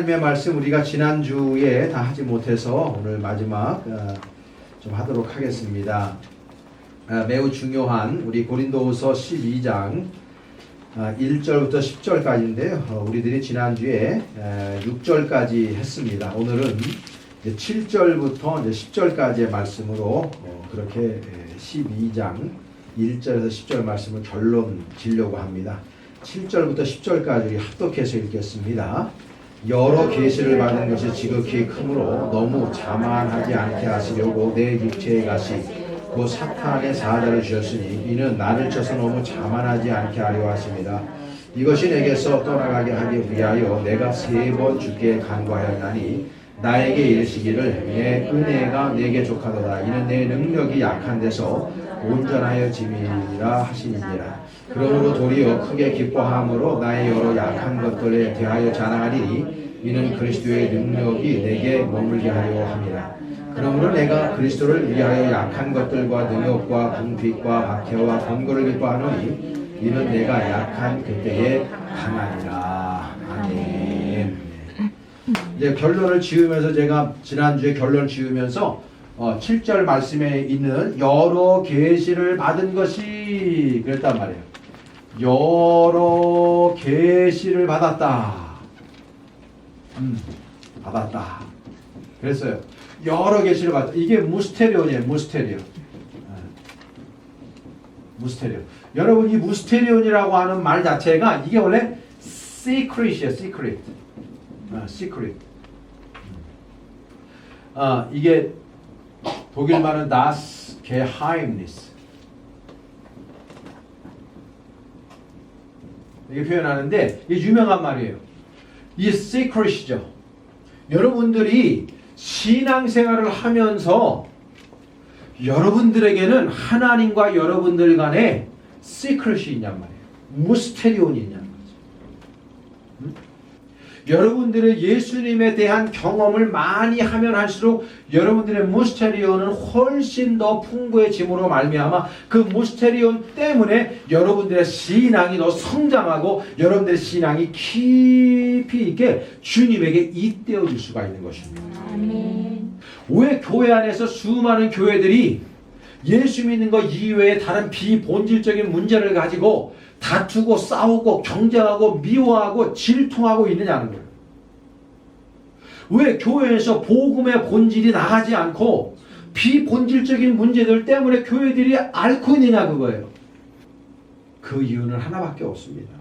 하나님의 말씀 우리가 지난주에 다 하지 못해서 오늘 마지막 좀 하도록 하겠습니다. 매우 중요한 우리 고린도후서 12장 1절부터 10절까지인데요. 우리들이 지난주에 6절까지 했습니다. 오늘은 7절부터 10절까지의 말씀으로 그렇게 12장 1절에서 10절 말씀을 결론 지려고 합니다. 7절부터 10절까지 우리 합독해서 읽겠습니다. 여러 계시를 받은 것이 지극히 크므로 너무 자만하지 않게 하시려고 내 육체의 가시 곧 사탄의 사자를 주셨으니 이는 나를 쳐서 너무 자만하지 않게 하려 하십니다. 이것이 내게서 떠나가게 하기 위하여 내가 3번 주께 간구하였나니 나에게 이르시기를 내 은혜가 내게 족하도다. 이는 내 능력이 약한 데서 온전하여 짐이라 하시니라. 그러므로 도리어 크게 기뻐함으로 나의 여러 약한 것들에 대하여 자랑하리니 이는 그리스도의 능력이 내게 머물게 하려 함이라. 그러므로 내가 그리스도를 위하여 약한 것들과 능력과 궁핍과 박해와 번거를 기뻐하노니 이는 내가 약한 그때에 강하니라. 아멘. 이제 결론을 지으면서 제가 지난주에 결론 지으면서 7절 말씀에 있는 여러 계시를 받은 것이 그랬단 말이에요. 여러 계시를 받았다. 받았다. 그랬어요. 여러 계시를 받았다. 이게 무스테리온이에요. 무스테리온. 무스테리온. 여러분 이 무스테리온이라고 하는 말 자체가 이게 원래 secret이에요. secret. secret. 이게 독일 말은 das Geheimnis. 이게 표현하는데 이게 유명한 말이에요. 이 secret이죠. 여러분들이 신앙생활을 하면서 여러분들에게는 하나님과 여러분들 간에 secret이 있냔 말이에요. 무스테리온이 있냔 말이죠. 여러분들의 예수님에 대한 경험을 많이 하면 할수록 여러분들의 무스테리온은 훨씬 더 풍부해짐으로 말미암아 그 무스테리온 때문에 여러분들의 신앙이 더 성장하고 여러분들의 신앙이 깊이 있게 주님에게 잇대어질 수가 있는 것입니다. 아멘. 왜 교회 안에서 수많은 교회들이 예수 믿는 것 이외에 다른 비본질적인 문제를 가지고 다투고 싸우고 경쟁하고 미워하고 질투하고 있느냐는 거예요. 왜 교회에서 복음의 본질이 나가지 않고 비본질적인 문제들 때문에 교회들이 앓고 있느냐 그거예요. 그 이유는 하나밖에 없습니다.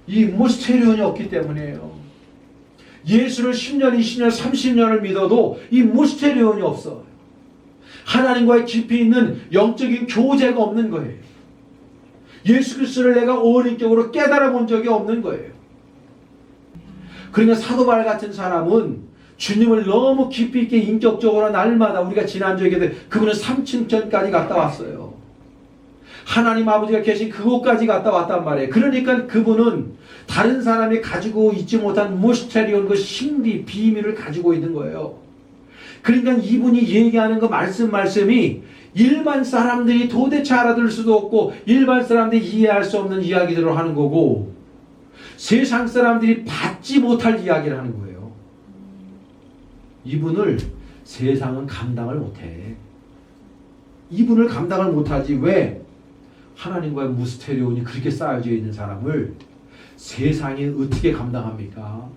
이 무스테리온이 없기 때문이에요. 예수를 10년, 20년, 30년을 믿어도 이 무스테리온이 없어. 하나님과의 깊이 있는 영적인 교제가 없는 거예요. 예수 그리스도를 내가 원인적으로 깨달아 본 적이 없는 거예요. 그러니까 사도 바울 같은 사람은 주님을 너무 깊이 있게 인격적으로 날마다 우리가 지난주에 얘기했는데 그분은 3층전까지 갔다 왔어요. 하나님 아버지가 계신 그곳까지 갔다 왔단 말이에요. 그러니까 그분은 다른 사람이 가지고 있지 못한 무스테리온 그 신비 비밀을 가지고 있는 거예요. 그러니까 이분이 얘기하는 그 말씀이 일반 사람들이 도대체 알아들을 수도 없고 일반 사람들이 이해할 수 없는 이야기들을 하는 거고 세상 사람들이 받지 못할 이야기를 하는 거예요. 이분을 세상은 감당을 못해. 이분을 감당을 못하지. 왜? 하나님과의 무스테리온이 그렇게 쌓여져 있는 사람을 세상이 어떻게 감당합니까?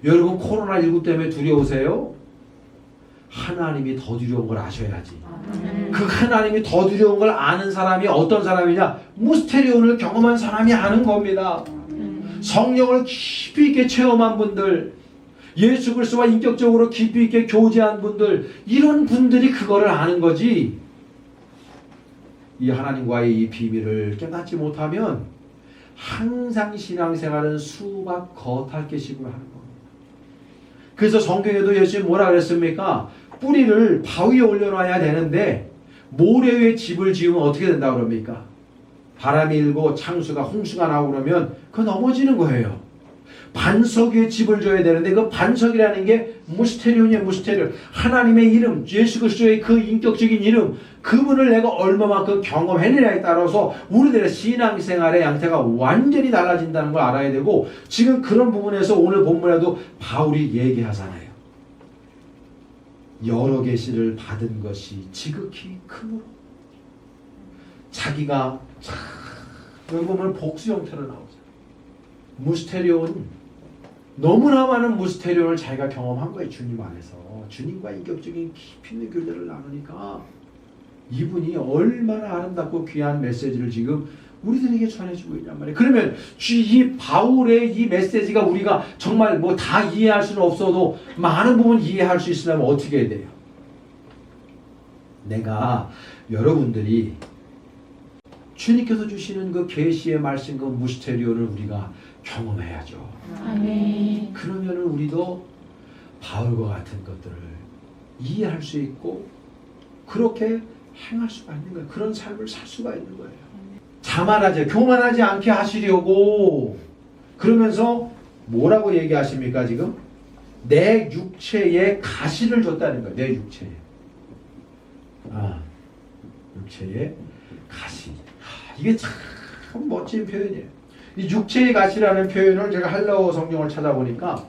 여러분 코로나19 때문에 두려우세요? 하나님이 더 두려운 걸 아셔야지. 그 하나님이 더 두려운 걸 아는 사람이 어떤 사람이냐? 무스테리온을 경험한 사람이 아는 겁니다. 성령을 깊이 있게 체험한 분들, 예수 그리스도와 인격적으로 깊이 있게 교제한 분들, 이런 분들이 그거를 아는 거지. 이 하나님과의 이 비밀을 깨닫지 못하면 항상 신앙생활은 수박 겉핥기식으로 하는 겁니다. 그래서 성경에도 예수님 뭐라 그랬습니까? 뿌리를 바위에 올려놔야 되는데 모래 위에 집을 지으면 어떻게 된다고 그럽니까? 바람이 일고 창수가 홍수가 나오고 그러면 그거 넘어지는 거예요. 반석 위에 집을 줘야 되는데 그 반석이라는 게 무스테리온이에요. 무스테리온. 하나님의 이름, 예수 그리스도의 그 인격적인 이름, 그분을 내가 얼마만큼 경험했느냐에 따라서 우리들의 신앙생활의 양태가 완전히 달라진다는 걸 알아야 되고, 지금 그런 부분에서 오늘 본문에도 바울이 얘기하잖아요. 여러 계시를 받은 것이 지극히 크므로. 자기가 여기 보면 복수 형태로 나오잖아요. 무스테리온, 너무나 많은 무스테리온을 자기가 경험한 거예요. 주님 안에서. 주님과 인격적인 깊이 있는 교제를 나누니까 이분이 얼마나 아름답고 귀한 메시지를 지금 우리들에게 전해주고 있냔 말이에요. 그러면 이 바울의 이 메시지가 우리가 정말 뭐 다 이해할 수는 없어도 많은 부분 이해할 수 있으려면 어떻게 해야 돼요? 내가 여러분들이 주님께서 주시는 그 계시의 말씀, 그 무스테리온을 우리가 경험해야죠. 아멘. 그러면은 우리도 바울과 같은 것들을 이해할 수 있고 그렇게 행할 수가 있는 거예요. 그런 삶을 살 수가 있는 거예요. 자만하지, 교만하지 않게 하시려고. 그러면서 뭐라고 얘기하십니까 지금? 내 육체에 가시를 줬다는 거예요. 내 육체에. 육체에 가시. 이게 참 멋진 표현이에요. 이 육체의 가시라는 표현을 제가 헬라어 성경을 찾아보니까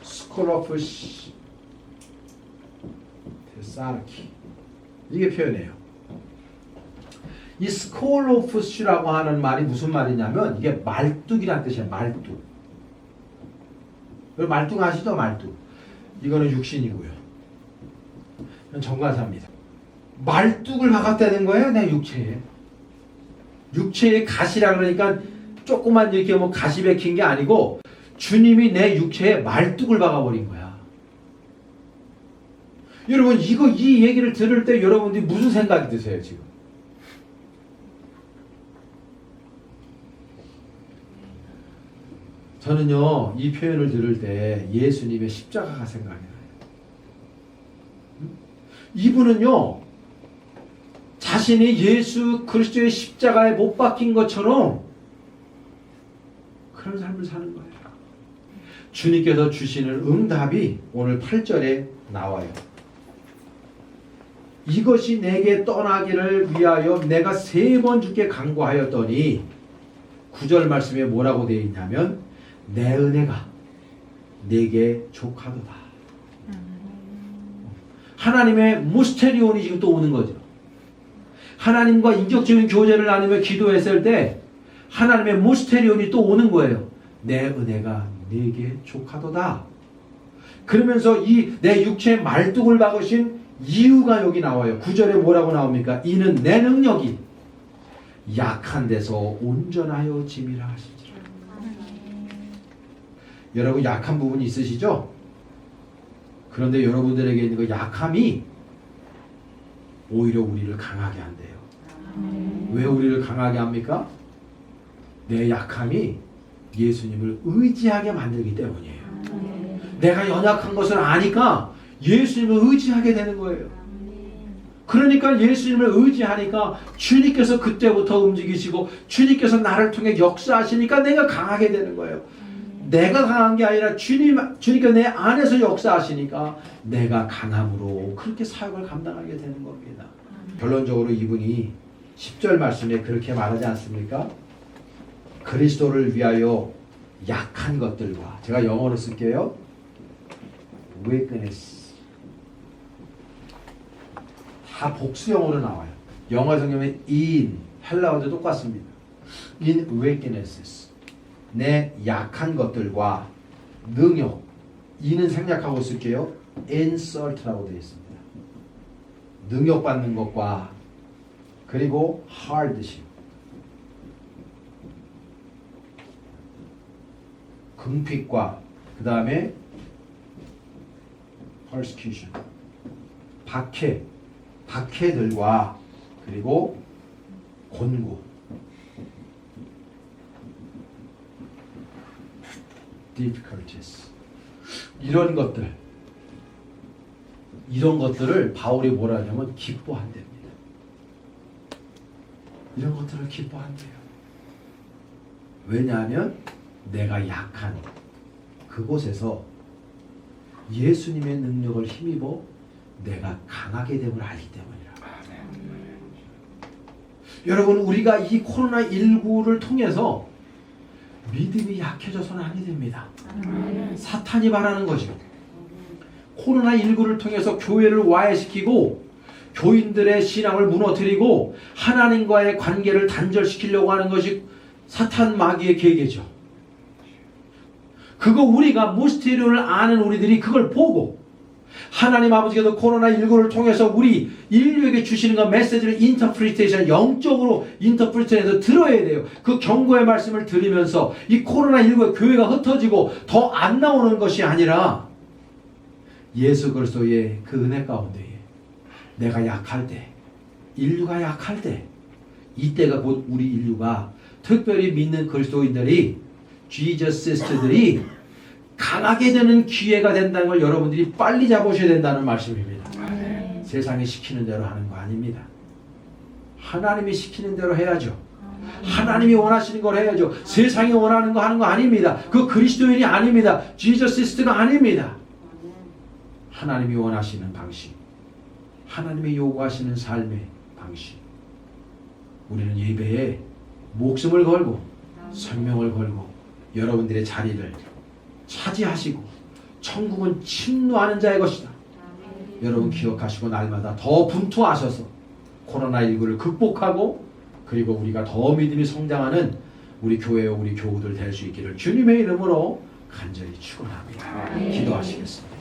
스콜로프시 테사르키 이게 표현이에요. 이 스콜로프시라고 하는 말이 무슨 말이냐면 이게 말뚝이라는 뜻이에요. 말뚝. 말뚝 아시죠? 말뚝. 이거는 육신이고요. 이건 정관사입니다. 말뚝을 박았다는 거예요. 내 육체에. 육체에 가시라 그러니까 조그만 이렇게 뭐 가시 박힌 게 아니고 주님이 내 육체에 말뚝을 박아버린 거야. 여러분 이 얘기를 들을 때 여러분들이 무슨 생각이 드세요 지금? 저는요 이 표현을 들을 때 예수님의 십자가가 생각이 나요. 이분은요 자신이 예수 그리스도의 십자가에 못 박힌 것처럼 그런 삶을 사는 거예요. 주님께서 주시는 응답이 오늘 8절에 나와요. 이것이 내게 떠나기를 위하여 내가 3번 주께 간구하였더니 9절 말씀에 뭐라고 되어 있냐면 내 은혜가 내게 족하도다. 하나님의 무스테리온이 지금 또 오는 거죠. 하나님과 인격적인 교제를 나누며 기도했을 때 하나님의 무스테리온이 또 오는 거예요. 내 은혜가 내게 족하도다. 그러면서 이 내 육체에 말뚝을 박으신 이유가 여기 나와요. 9절에 뭐라고 나옵니까? 이는 내 능력이 약한 데서 온전하여 짐이라 하시지라. 여러분 약한 부분이 있으시죠? 그런데 여러분들에게 있는 그 약함이 오히려 우리를 강하게 한대요. 왜 우리를 강하게 합니까? 내 약함이 예수님을 의지하게 만들기 때문이에요. 내가 연약한 것을 아니까 예수님을 의지하게 되는 거예요. 그러니까 예수님을 의지하니까 주님께서 그때부터 움직이시고 주님께서 나를 통해 역사하시니까 내가 강하게 되는 거예요. 내가 강한 게 아니라 주님께서 내 안에서 역사하시니까 내가 강함으로 그렇게 사역을 감당하게 되는 겁니다. 결론적으로 이분이 10절 말씀에 그렇게 말하지 않습니까? 그리스도를 위하여 약한 것들과, 제가 영어로 쓸게요. weakness. 다 복수형으로 나와요. 영어 성경에 in, 헬라어도 똑같습니다. in weaknesses. 내 약한 것들과 능력. 이는 생략하고 쓸게요. insult라고 되어 있습니다. 능력받는 것과 그리고 hardship. 궁핍과 그 다음에 persecution. 박해들과 그리고 곤고. difficulties. 이런 것들을 바울이 뭐라 하냐면 기뻐한답니다. 이런 것들을 기뻐한대요. 왜냐하면 내가 약한 그곳에서 예수님의 능력을 힘입어 내가 강하게 됨을 알기 때문이라. 여러분, 우리가 이 코로나19를 통해서 믿음이 약해져서는 아니 됩니다. 사탄이 바라는 거죠. 코로나19를 통해서 교회를 와해시키고 교인들의 신앙을 무너뜨리고 하나님과의 관계를 단절시키려고 하는 것이 사탄 마귀의 계계죠. 그거 우리가 무스테리온을 아는 우리들이 그걸 보고 하나님 아버지께서 코로나19를 통해서 우리 인류에게 주시는 그 메시지를 인터프리테이션, 영적으로 인터프리테이션해서 들어야 돼요. 그 경고의 말씀을 들으면서 이 코로나19의 교회가 흩어지고 더 안 나오는 것이 아니라 예수 그리스도의 그 은혜 가운데에 내가 약할 때, 인류가 약할 때, 이때가 곧 우리 인류가 특별히 믿는 그리스도인들이 지저시스트들이 강하게 되는 기회가 된다는 걸 여러분들이 빨리 잡으셔야 된다는 말씀입니다. 세상이 시키는 대로 하는 거 아닙니다. 하나님이 시키는 대로 해야죠. 하나님이 원하시는 걸 해야죠. 세상이 원하는 거 하는 거 아닙니다. 그 그리스도인이 아닙니다. 지저시스트가 아닙니다. 하나님이 원하시는 방식, 하나님이 요구하시는 삶의 방식. 우리는 예배에 목숨을 걸고 생명을 걸고 여러분들의 자리를 차지하시고 천국은 침노하는 자의 것이다. 여러분 기억하시고 날마다 더 분투하셔서 코로나19를 극복하고 그리고 우리가 더 믿음이 성장하는 우리 교회와 우리 교우들 될 수 있기를 주님의 이름으로 간절히 축원합니다. 기도하시겠습니다.